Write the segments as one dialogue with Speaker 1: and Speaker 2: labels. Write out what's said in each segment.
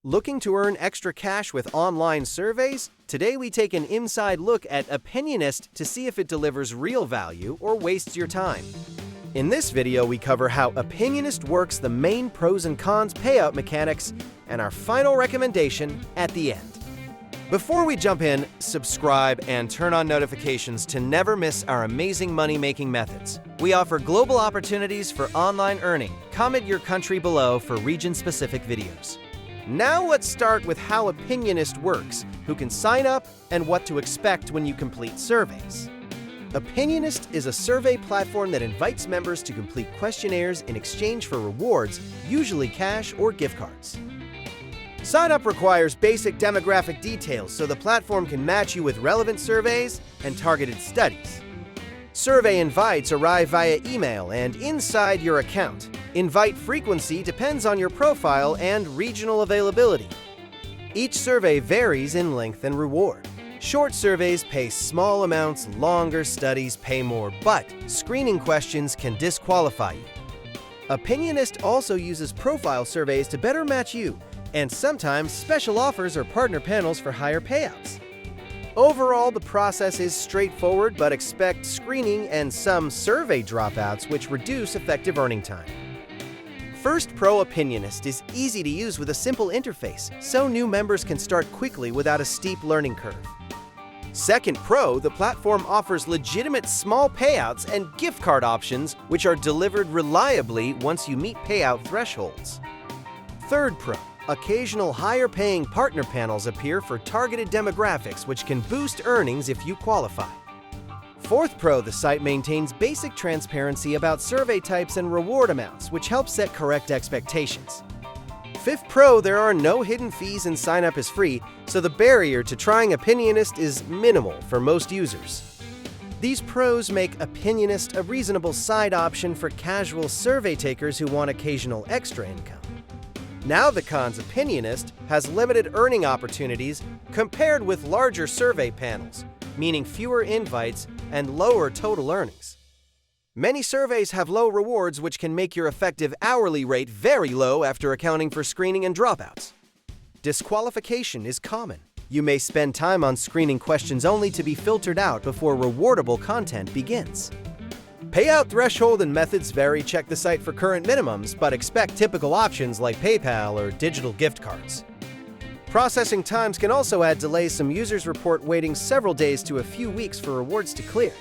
Speaker 1: Looking to earn extra cash with online surveys? Today we take an inside look at Opinionist to see if it delivers real value or wastes your time. In this video, we cover how Opinionist works, the main pros and cons payout mechanics, and our final recommendation at the end. Before we jump in, subscribe and turn on notifications to never miss our amazing money-making methods. We offer global opportunities for online earning. Comment your country below for region-specific videos. Now let's start with how Opinionist works, who can sign up, and what to expect when you complete surveys. Opinionist is a survey platform that invites members to complete questionnaires in exchange for rewards, usually cash or gift cards. Sign-up requires basic demographic details so the platform can match you with relevant surveys and targeted studies. Survey invites arrive via email and inside your account. Invite frequency depends on your profile and regional availability. Each survey varies in length and reward. Short surveys pay small amounts, longer studies pay more, but screening questions can disqualify you. Opinionist also uses profile surveys to better match you, and sometimes special offers or partner panels for higher payouts. Overall, the process is straightforward, but expect screening and some survey dropouts which reduce effective earning time. First Pro Opinionist is easy to use with a simple interface, so new members can start quickly without a steep learning curve. Second Pro, the platform offers legitimate small payouts and gift card options which are delivered reliably once you meet payout thresholds. Third Pro, occasional higher-paying partner panels appear for targeted demographics which can boost earnings if you qualify. Fourth Pro, the site maintains basic transparency about survey types and reward amounts, which helps set correct expectations. Fifth Pro, there are no hidden fees and sign-up is free, so the barrier to trying Opinionist is minimal for most users. These pros make Opinionist a reasonable side option for casual survey takers who want occasional extra income. Now the cons: Opinionist has limited earning opportunities compared with larger survey panels, meaning fewer invites and lower total earnings. Many surveys have low rewards, which can make your effective hourly rate very low after accounting for screening and dropouts. Disqualification is common. You may spend time on screening questions only to be filtered out before rewardable content begins. Payout threshold and methods vary. Check the site for current minimums, but expect typical options like PayPal or digital gift cards. Processing times can also add delays. Some users report waiting several days to a few weeks for rewards to clear.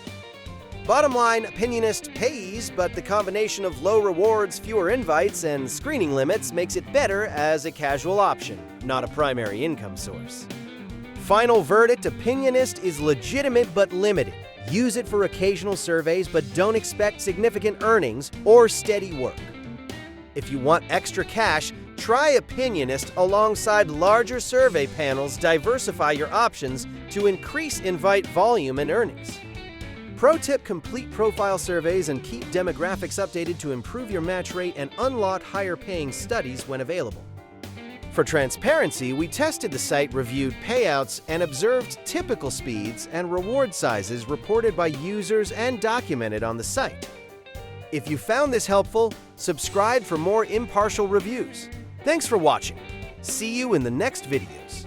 Speaker 1: Bottom line, Opinionist pays, but the combination of low rewards, fewer invites, and screening limits makes it better as a casual option, not a primary income source. Final verdict: Opinionist is legitimate but limited. Use it for occasional surveys, but don't expect significant earnings or steady work. If you want extra cash, try Opinionist alongside larger survey panels. Diversify your options to increase invite volume and earnings. Pro tip: complete profile surveys and keep demographics updated to improve your match rate and unlock higher paying studies when available. For transparency, we tested the site, reviewed payouts, and observed typical speeds and reward sizes reported by users and documented on the site. If you found this helpful, subscribe for more impartial reviews. Thanks for watching. See you in the next videos.